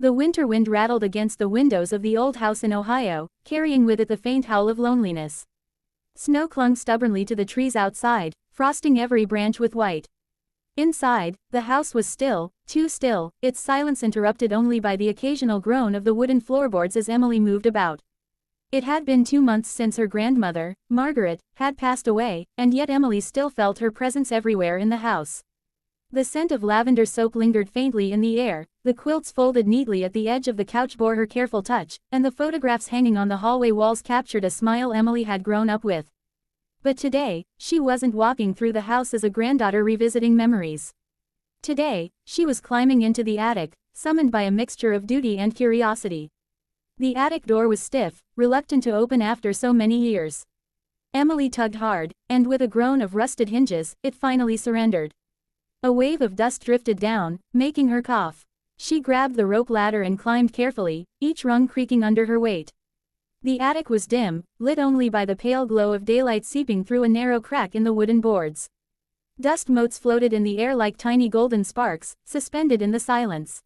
The winter wind rattled against the windows of the old house in Ohio, carrying with it the faint howl of loneliness. Snow clung stubbornly to the trees outside, frosting every branch with white. Inside, the house was still, too still, its silence interrupted only by the occasional groan of the wooden floorboards as Emily moved about. It had been 2 months since her grandmother, Margaret, had passed away, and yet Emily still felt her presence everywhere in the house. The scent of lavender soap lingered faintly in the air, the quilts folded neatly at the edge of the couch bore her careful touch, and the photographs hanging on the hallway walls captured a smile Emily had grown up with. But today, she wasn't walking through the house as a granddaughter revisiting memories. Today, she was climbing into the attic, summoned by a mixture of duty and curiosity. The attic door was stiff, reluctant to open after so many years. Emily tugged hard, and with a groan of rusted hinges, it finally surrendered. A wave of dust drifted down, making her cough. She grabbed the rope ladder and climbed carefully, each rung creaking under her weight. The attic was dim, lit only by the pale glow of daylight seeping through a narrow crack in the wooden boards. Dust motes floated in the air like tiny golden sparks, suspended in the silence.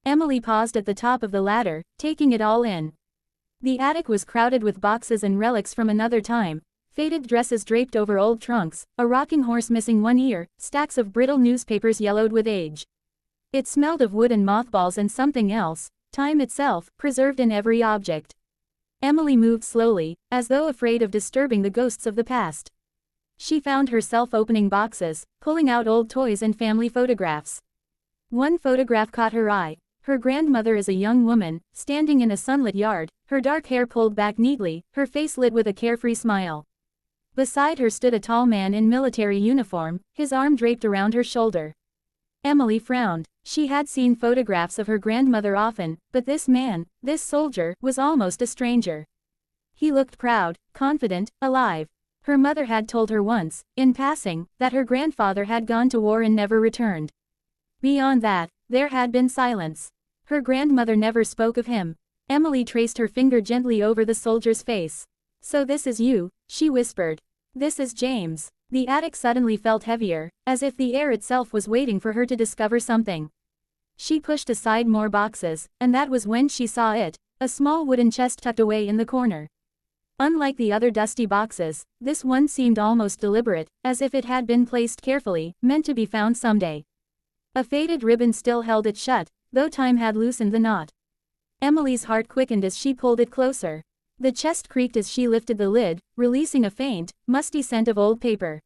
Emily paused at the top of the ladder, taking it all in. The attic was crowded with boxes and relics from another time, faded dresses draped over old trunks, a rocking horse missing one ear, stacks of brittle newspapers yellowed with age. It smelled of wood and mothballs and something else, time itself, preserved in every object. Emily moved slowly, as though afraid of disturbing the ghosts of the past. She found herself opening boxes, pulling out old toys and family photographs. One photograph caught her eye. Her grandmother as a young woman, standing in a sunlit yard, her dark hair pulled back neatly, her face lit with a carefree smile. Beside her stood a tall man in military uniform, his arm draped around her shoulder. Emily frowned. She had seen photographs of her grandmother often, but this man, this soldier, was almost a stranger. He looked proud, confident, alive. Her mother had told her once, in passing, that her grandfather had gone to war and never returned. Beyond that, there had been silence. Her grandmother never spoke of him. Emily traced her finger gently over the soldier's face. "So this is you," she whispered. "This is James." The attic suddenly felt heavier, as if the air itself was waiting for her to discover something. She pushed aside more boxes, and that was when she saw it, a small wooden chest tucked away in the corner. Unlike the other dusty boxes, this one seemed almost deliberate, as if it had been placed carefully, meant to be found someday. A faded ribbon still held it shut, though time had loosened the knot. Emily's heart quickened as she pulled it closer. The chest creaked as she lifted the lid, releasing a faint, musty scent of old paper.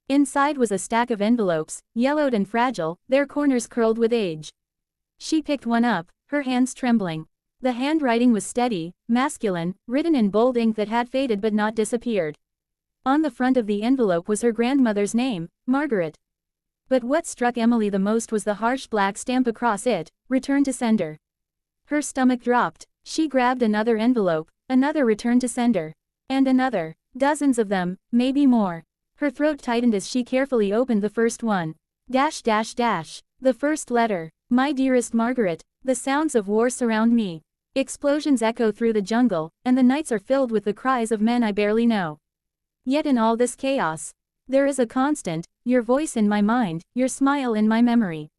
Inside was a stack of envelopes, yellowed and fragile, their corners curled with age. She picked one up, her hands trembling. The handwriting was steady, masculine, written in bold ink that had faded but not disappeared. On the front of the envelope was her grandmother's name, Margaret. But what struck Emily the most was the harsh black stamp across it, "Return to sender." Her stomach dropped. She grabbed another envelope, another return to sender. And another. Dozens of them, maybe more. Her throat tightened as she carefully opened the first one. Dash dash dash. The first letter. "My dearest Margaret, the sounds of war surround me. Explosions echo through the jungle, and the nights are filled with the cries of men I barely know. Yet in all this chaos, there is a constant, your voice in my mind, your smile in my memory.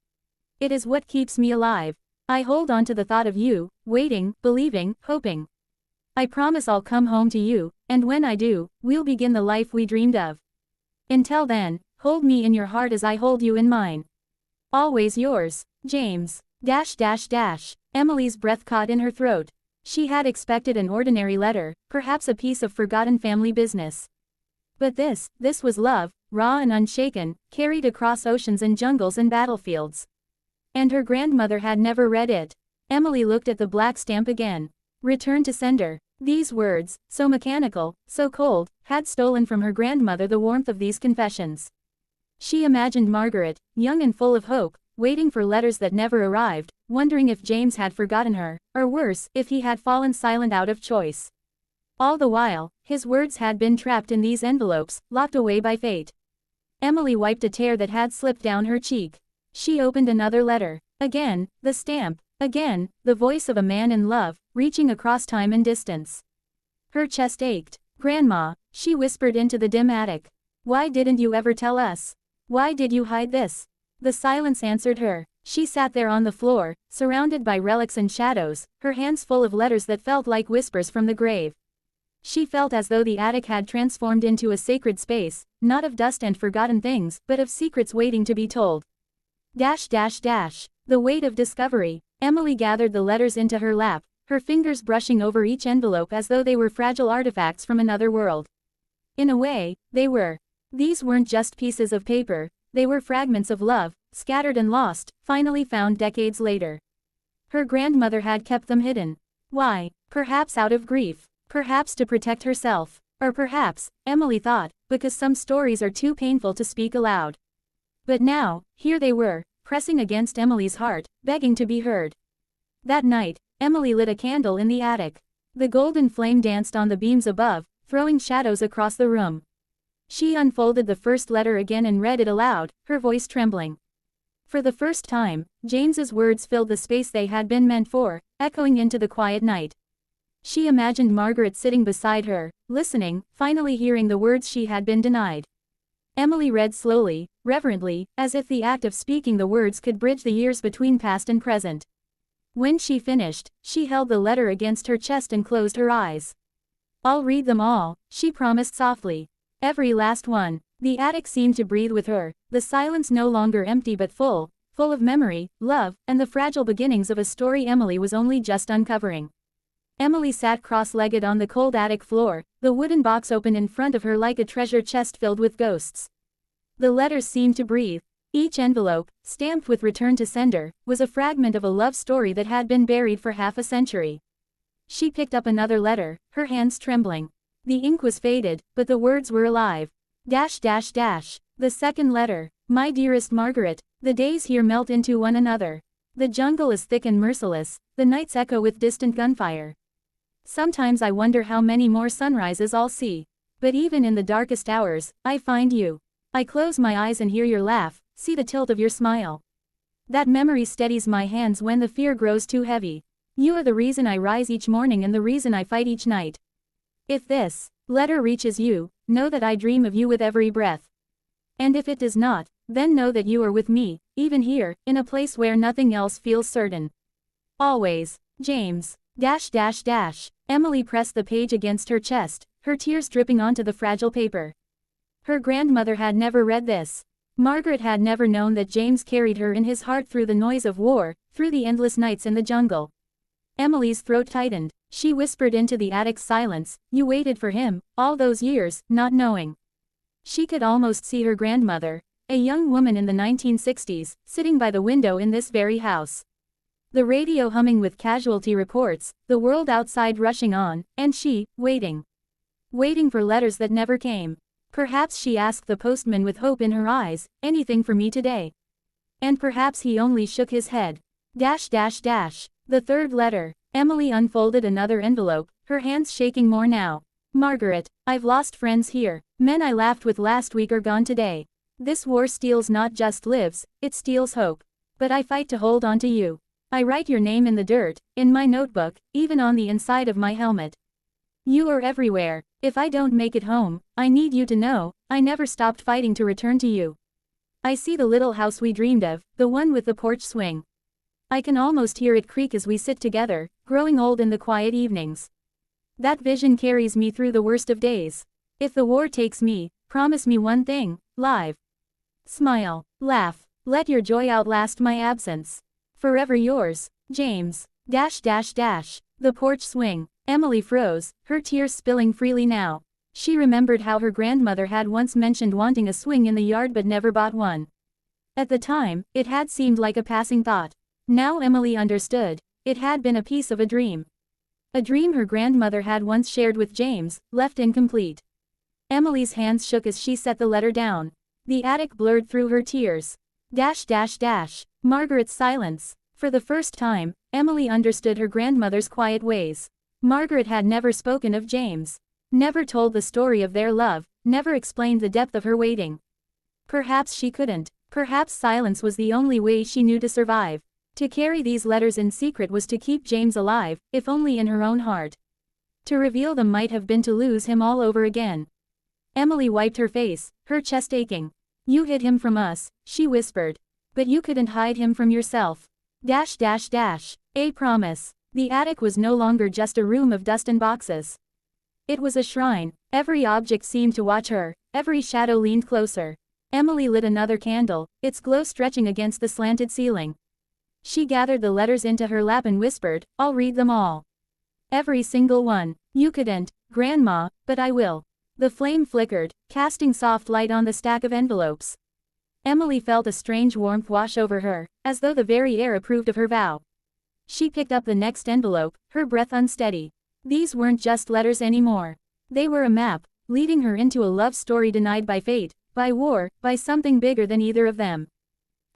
It is what keeps me alive. I hold on to the thought of you, waiting, believing, hoping. I promise I'll come home to you, and when I do, we'll begin the life we dreamed of. Until then, hold me in your heart as I hold you in mine. Always yours, James." Dash dash dash. Emily's breath caught in her throat. She had expected an ordinary letter, perhaps a piece of forgotten family business. But this was love, raw and unshaken, carried across oceans and jungles and battlefields. And her grandmother had never read it. Emily looked at the black stamp again. Return to sender. These words, so mechanical, so cold, had stolen from her grandmother the warmth of these confessions. She imagined Margaret, young and full of hope, waiting for letters that never arrived, wondering if James had forgotten her, or worse, if he had fallen silent out of choice. All the while, his words had been trapped in these envelopes, locked away by fate. Emily wiped a tear that had slipped down her cheek. She opened another letter. Again, the stamp. Again, the voice of a man in love, reaching across time and distance. Her chest ached. "Grandma," she whispered into the dim attic. "Why didn't you ever tell us? Why did you hide this?" The silence answered her. She sat there on the floor, surrounded by relics and shadows, her hands full of letters that felt like whispers from the grave. She felt as though the attic had transformed into a sacred space, not of dust and forgotten things, but of secrets waiting to be told. The weight of discovery. Emily gathered the letters into her lap, her fingers brushing over each envelope as though they were fragile artifacts from another world. In a way, they were. These weren't just pieces of paper, they were fragments of love, scattered and lost, finally found decades later. Her grandmother had kept them hidden. Why? Perhaps out of grief. Perhaps to protect herself. Or perhaps, Emily thought, because some stories are too painful to speak aloud. But now, here they were, pressing against Emily's heart, begging to be heard. That night, Emily lit a candle in the attic. The golden flame danced on the beams above, throwing shadows across the room. She unfolded the first letter again and read it aloud, her voice trembling. For the first time, James's words filled the space they had been meant for, echoing into the quiet night. She imagined Margaret sitting beside her, listening, finally hearing the words she had been denied. Emily read slowly, reverently, as if the act of speaking the words could bridge the years between past and present. When she finished, she held the letter against her chest and closed her eyes. "I'll read them all," she promised softly. Every last one. The attic seemed to breathe with her, the silence no longer empty but full of memory, love, and the fragile beginnings of a story Emily was only just uncovering. Emily sat cross-legged on the cold attic floor, the wooden box open in front of her like a treasure chest filled with ghosts. The letters seemed to breathe. Each envelope, stamped with "Return to Sender," was a fragment of a love story that had been buried for half a century. She picked up another letter, her hands trembling. The ink was faded, but the words were alive. The second letter. "My dearest Margaret, the days here melt into one another. The jungle is thick and merciless, the nights echo with distant gunfire. Sometimes I wonder how many more sunrises I'll see. But even in the darkest hours, I find you. I close my eyes and hear your laugh, see the tilt of your smile. That memory steadies my hands when the fear grows too heavy. You are the reason I rise each morning and the reason I fight each night. If this letter reaches you, know that I dream of you with every breath. And if it does not, then know that you are with me, even here, in a place where nothing else feels certain. Always, James. Emily pressed the page against her chest, her tears dripping onto the fragile paper. Her grandmother had never read this. Margaret had never known that James carried her in his heart through the noise of war, through the endless nights in the jungle. Emily's throat tightened. She whispered into the attic's silence, "You waited for him, all those years, not knowing." She could almost see her grandmother, a young woman in the 1960s, sitting by the window in this very house. The radio humming with casualty reports, the world outside rushing on, and she, waiting. Waiting for letters that never came. Perhaps she asked the postman with hope in her eyes, "Anything for me today?" And perhaps he only shook his head. The third letter. Emily unfolded another envelope, her hands shaking more now. "Margaret, I've lost friends here. Men I laughed with last week are gone today. This war steals not just lives, it steals hope. But I fight to hold on to you. I write your name in the dirt, in my notebook, even on the inside of my helmet. You are everywhere. If I don't make it home, I need you to know, I never stopped fighting to return to you. I see the little house we dreamed of, the one with the porch swing. I can almost hear it creak as we sit together, growing old in the quiet evenings. That vision carries me through the worst of days. If the war takes me, promise me one thing, live. Smile, laugh, let your joy outlast my absence. Forever yours, James. The porch swing. Emily froze, her tears spilling freely now. She remembered how her grandmother had once mentioned wanting a swing in the yard but never bought one. At the time, it had seemed like a passing thought. Now Emily understood. It had been a piece of a dream. A dream her grandmother had once shared with James, left incomplete. Emily's hands shook as she set the letter down. The attic blurred through her tears. Margaret's silence. For the first time, Emily understood her grandmother's quiet ways. Margaret had never spoken of James. Never told the story of their love, never explained the depth of her waiting. Perhaps she couldn't. Perhaps silence was the only way she knew to survive. To carry these letters in secret was to keep James alive, if only in her own heart. To reveal them might have been to lose him all over again. Emily wiped her face, her chest aching. "You hid him from us," she whispered. But you couldn't hide him from yourself. Dash dash dash. A promise. The attic was no longer just a room of dust and boxes. It was a shrine. Every object seemed to watch her, every shadow leaned closer. Emily lit another candle, its glow stretching against the slanted ceiling. She gathered the letters into her lap and whispered, "I'll read them all. Every single one. You couldn't, Grandma, but I will." The flame flickered, casting soft light on the stack of envelopes. Emily felt a strange warmth wash over her, as though the very air approved of her vow. She picked up the next envelope, her breath unsteady. These weren't just letters anymore. They were a map, leading her into a love story denied by fate, by war, by something bigger than either of them.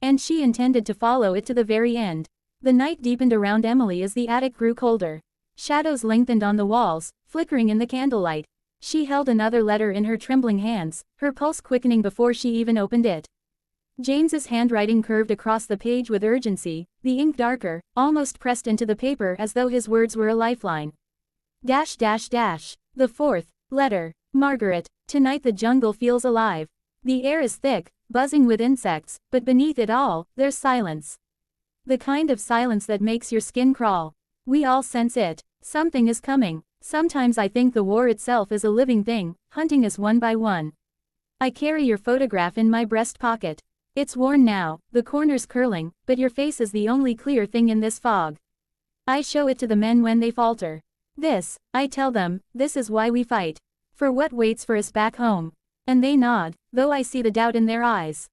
And she intended to follow it to the very end. The night deepened around Emily as the attic grew colder. Shadows lengthened on the walls, flickering in the candlelight. She held another letter in her trembling hands, her pulse quickening before she even opened it. James's handwriting curved across the page with urgency, the ink darker, almost pressed into the paper as though his words were a lifeline. Dash dash dash. The fourth letter. Margaret, tonight the jungle feels alive. The air is thick, buzzing with insects, but beneath it all, there's silence. The kind of silence that makes your skin crawl. We all sense it. Something is coming. Sometimes I think the war itself is a living thing, hunting us one by one. I carry your photograph in my breast pocket. It's worn now, the corners curling, but your face is the only clear thing in this fog. I show it to the men when they falter. This, I tell them, this is why we fight. For what waits for us back home. And they nod, though I see the doubt in their eyes.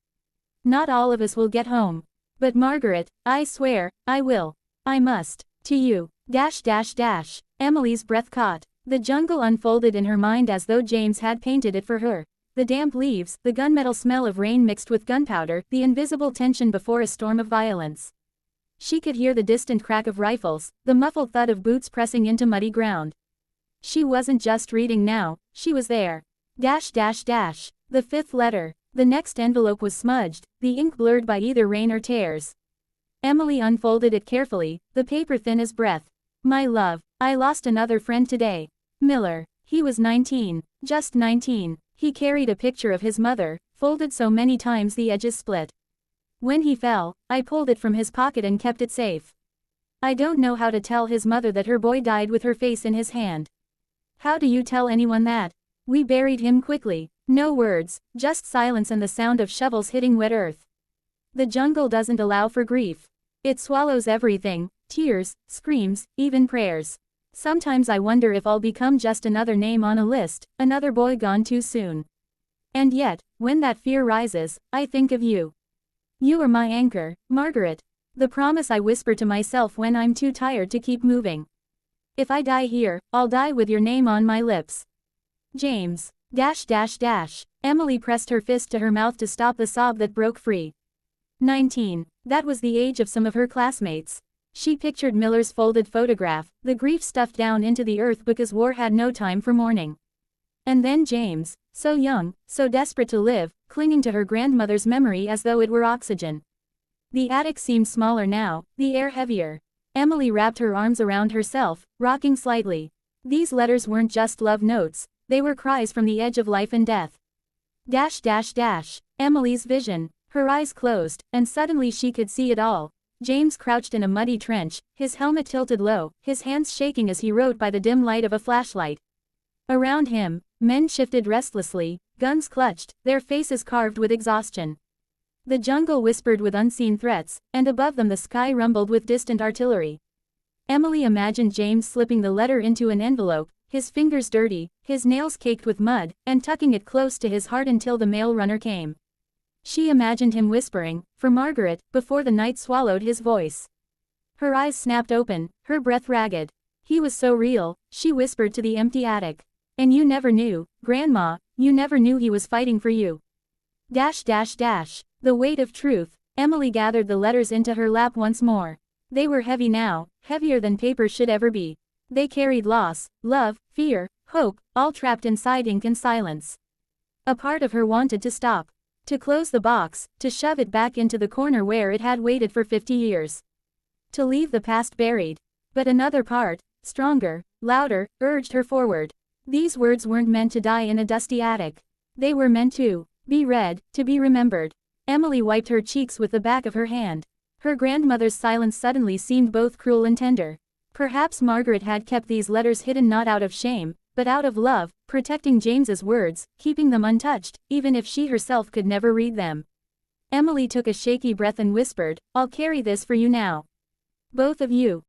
Not all of us will get home. But Margaret, I swear, I will. I must. To you. Dash dash dash. Emily's breath caught. The jungle unfolded in her mind as though James had painted it for her. The damp leaves, the gunmetal smell of rain mixed with gunpowder, the invisible tension before a storm of violence. She could hear the distant crack of rifles, the muffled thud of boots pressing into muddy ground. She wasn't just reading now, she was there. Dash dash dash. The fifth letter. The next envelope was smudged, the ink blurred by either rain or tears. Emily unfolded it carefully, the paper thin as breath. My love, I lost another friend today. Miller. He was 19. Just 19. He carried a picture of his mother, folded so many times the edges split. When he fell, I pulled it from his pocket and kept it safe. I don't know how to tell his mother that her boy died with her face in his hand. How do you tell anyone that? We buried him quickly. No words, just silence and the sound of shovels hitting wet earth. The jungle doesn't allow for grief. It swallows everything, tears, screams, even prayers. Sometimes I wonder if I'll become just another name on a list, another boy gone too soon. And yet, when that fear rises, I think of you. You are my anchor, Margaret. The promise I whisper to myself when I'm too tired to keep moving. If I die here, I'll die with your name on my lips. James. Dash dash dash. Emily pressed her fist to her mouth to stop the sob that broke free. 19. That was the age of some of her classmates. She pictured Miller's folded photograph, the grief stuffed down into the earth because war had no time for mourning. And then James, so young, so desperate to live, clinging to her grandmother's memory as though it were oxygen. The attic seemed smaller now, the air heavier. Emily wrapped her arms around herself, rocking slightly. These letters weren't just love notes, they were cries from the edge of life and death. Dash dash dash. Emily's vision. Her eyes closed, and suddenly she could see it all. James crouched in a muddy trench, his helmet tilted low, his hands shaking as he wrote by the dim light of a flashlight. Around him, men shifted restlessly, guns clutched, their faces carved with exhaustion. The jungle whispered with unseen threats, and above them the sky rumbled with distant artillery. Emily imagined James slipping the letter into an envelope, his fingers dirty, his nails caked with mud, and tucking it close to his heart until the mail runner came. She imagined him whispering, "For Margaret," before the night swallowed his voice. Her eyes snapped open, her breath ragged. He was so real, she whispered to the empty attic. And you never knew, Grandma, you never knew he was fighting for you. Dash dash dash. The weight of truth. Emily gathered the letters into her lap once more. They were heavy now, heavier than paper should ever be. They carried loss, love, fear, hope, all trapped inside ink and silence. A part of her wanted to stop. To close the box, to shove it back into the corner where it had waited for 50 years. To leave the past buried. But another part, stronger, louder, urged her forward. These words weren't meant to die in a dusty attic. They were meant to be read, to be remembered. Emily wiped her cheeks with the back of her hand. Her grandmother's silence suddenly seemed both cruel and tender. Perhaps Margaret had kept these letters hidden not out of shame, but out of love, protecting James's words, keeping them untouched, even if she herself could never read them. Emily took a shaky breath and whispered, "I'll carry this for you now. Both of you."